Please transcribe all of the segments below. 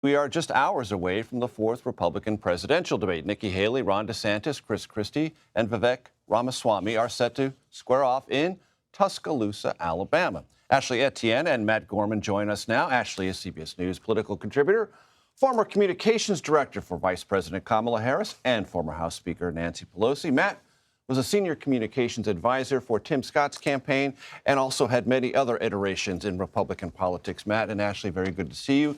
We are just hours away from the fourth Republican presidential debate. Nikki Haley, Ron DeSantis, Christie, and Vivek Ramaswamy are set to square off in Tuscaloosa, Alabama. Ashley Etienne and Matt Gorman join us now. Ashley is CBS News political contributor, former communications director for Vice President Kamala Harris, and former House Speaker Nancy Pelosi. Matt was a senior communications advisor for Tim Scott's campaign and also had many other iterations in Republican politics. Matt and Ashley, very good to see you.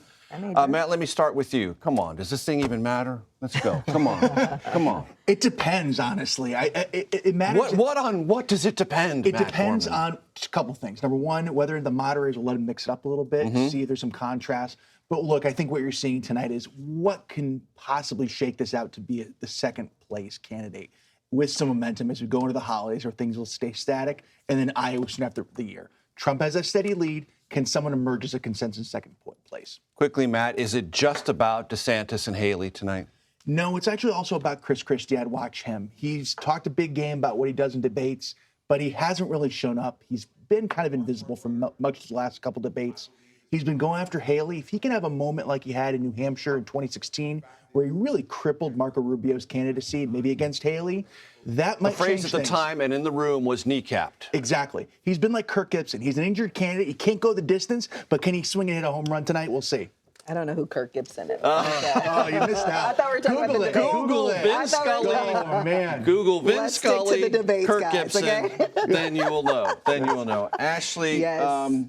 Matt, let me start with you. Come on. Does this thing even matter? Let's go. Come on. Come on. It depends, honestly. It matters. What does it depend? It depends on a couple things. Number one, whether the moderators will let him mix it up a little bit, see if there's some contrast. But look, I think what you're seeing tonight is what can possibly shake this out to be the second place candidate with some momentum as we go into the holidays, or things will stay static, and then Iowa soon after the year. Trump has a steady lead. Can someone emerge as a consensus second place? Quickly, Matt, is it just about DeSantis and Haley tonight? No, it's actually also about Christie. I'd watch him. He's talked a big game about what he does in debates, but he hasn't really shown up. He's been kind of invisible for much of the last couple debates. He's been going after Haley. If he can have a moment like he had in New Hampshire in 2016, where he really crippled Marco Rubio's candidacy, maybe against Haley, that might change things. The phrase at the time and in the room was kneecapped. Exactly. He's been like Kirk Gibson. He's an injured candidate. He can't go the distance, but can he swing and hit a home run tonight? We'll see. I don't know who Kirk Gibson is. Oh, you missed out. I thought we were talking about the debate. Google Vin Scully. Oh, man. Google Vin Let's Scully, stick to the debates, Kirk guys, Gibson. okay? Then you will know. Then you will know. Ashley, Yes.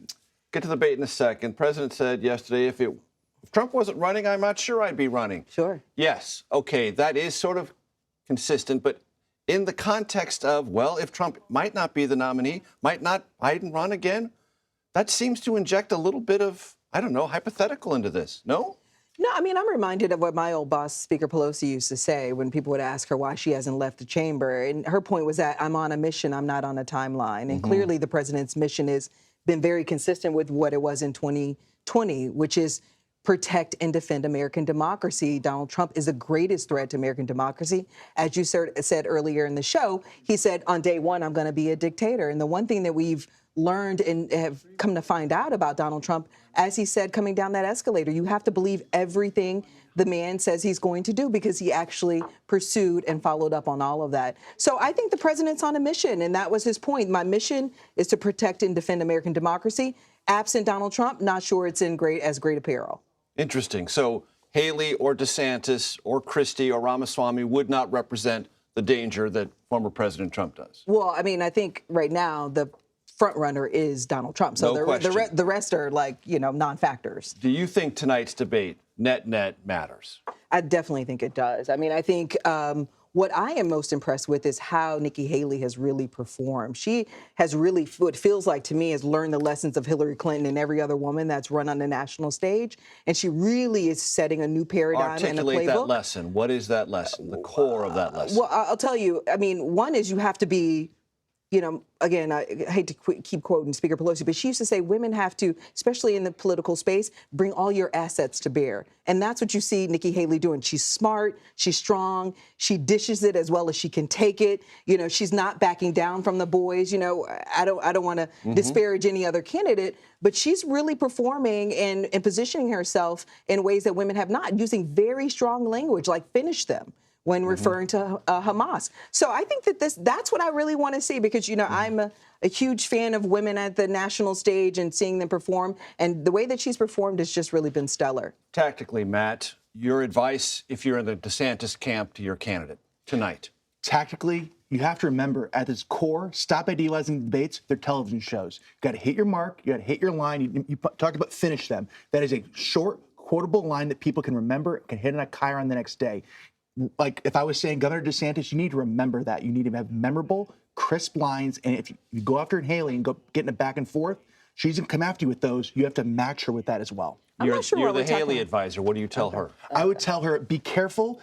Get to the debate in a second. President said yesterday, if Trump wasn't running, I'm not sure I'd be running. Sure. Yes. Okay, that is sort of consistent, but in the context of, well, if Trump might not be the nominee, might not Biden run again, that seems to inject a little bit of, I don't know, hypothetical into this. No? No, I mean, I'm reminded of what my old boss, Speaker Pelosi, used to say when people would ask her why she hasn't left the chamber. And her point was that I'm on a mission, I'm not on a timeline. And clearly the president's mission has been very consistent with what it was in 2020, which is protect and defend American democracy. Donald Trump is the greatest threat to American democracy. As you said earlier in the show, he said on day one, I'm going to be a dictator. And the one thing that we've learned and have come to find out about Donald Trump, as he said coming down that escalator, you have to believe everything the man says he's going to do, because he actually pursued and followed up on all of that. So I think the president's on a mission, and that was his point. My mission is to protect and defend American democracy. Absent Donald Trump, not sure it's in as great apparel. Interesting. So Haley or DeSantis or Christie or Ramaswamy would not represent the danger that former President Trump does. Well, I mean, I think right now the front runner is Donald Trump. So the rest are like, non-factors. Do you think tonight's debate net matters? I definitely think it does. I mean, I think what I am most impressed with is how Nikki Haley has really performed. She has really, what feels like to me, has learned the lessons of Hillary Clinton and every other woman that's run on the national stage. And she really is setting a new paradigm and a playbook. Articulate that lesson. What is that lesson, the core of that lesson? Well, I'll tell you, I mean, one is you have to be, again, I hate to keep quoting Speaker Pelosi, but she used to say women have to, especially in the political space, bring all your assets to bear. And that's what you see Nikki Haley doing. She's smart, she's strong, she dishes it as well as she can take it. She's not backing down from the boys. I don't want to disparage any other candidate, but she's really performing and positioning herself in ways that women have not, using very strong language like finish them when referring to Hamas. So I think that that's what I really want to see, because, I'm a huge fan of women at the national stage and seeing them perform. And the way that she's performed has just really been stellar. Tactically, Matt, your advice, if you're in the DeSantis camp, to your candidate tonight? Tactically, you have to remember, at its core, stop idealizing debates. They're television shows. You got to hit your mark. You got to hit your line. You talked about finish them. That is a short, quotable line that people can remember, can hit on a chyron the next day. Like if I was saying Governor DeSantis, you need to remember that. You need to have memorable, crisp lines. And if you go after Haley and go getting it back and forth, she's going to come after you with those. You have to match her with that as well. You're the Haley advisor. What do you tell her? I would tell her, be careful.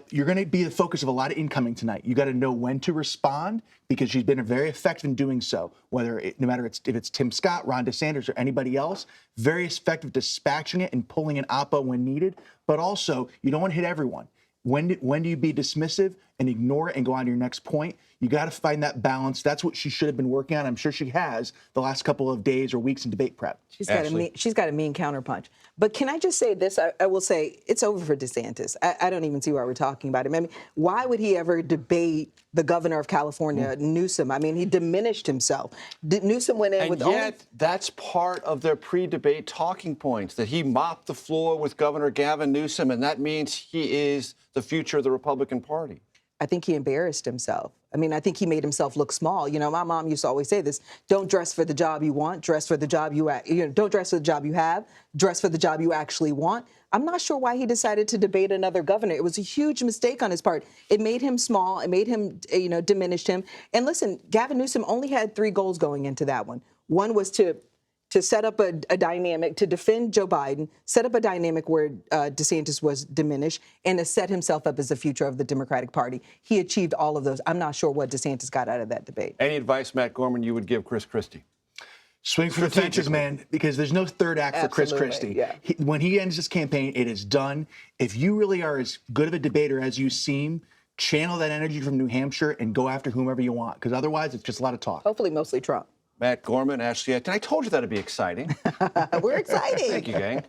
You're going to be the focus of a lot of incoming tonight. You got to know when to respond, because she's been very effective in doing so. No matter if it's Tim Scott, Ron DeSantis, or anybody else, very effective dispatching it and pulling an oppo when needed. But also, you don't want to hit everyone. When do you be dismissive and ignore it and go on to your next point. You got to find that balance. That's what she should have been working on. I'm sure she has the last couple of days or weeks in debate prep. She's got a mean counterpunch. But can I just say this? I will say it's over for DeSantis. I don't even see why we're talking about him. I mean, why would he ever debate the governor of California, Newsom? I mean, he diminished himself. Newsom went in and with yet, that's part of their pre-debate talking points, that he mopped the floor with Governor Gavin Newsom, and that means he is the future of the Republican Party. I think he embarrassed himself. I mean, I think he made himself look small. You know, my mom used to always say this: don't dress for the job you want, dress for the job don't dress for the job you have, dress for the job you actually want. I'm not sure why he decided to debate another governor. It was a huge mistake on his part. It made him small. It made him, diminished him. And listen, Gavin Newsom only had 3 goals going into that one. One was to set up a dynamic, to defend Joe Biden, set up a dynamic where DeSantis was diminished, and to set himself up as the future of the Democratic Party. He achieved all of those. I'm not sure what DeSantis got out of that debate. Any advice, Matt Gorman, you would give Chris Christie? Swing for the fences, man, because there's no third act for Chris Christie. Yeah. When he ends this campaign, it is done. If you really are as good of a debater as you seem, channel that energy from New Hampshire and go after whomever you want, because otherwise it's just a lot of talk. Hopefully mostly Trump. Matt Gorman, Ashley Etienne. I told you that'd be exciting. We're excited. Thank you, gang.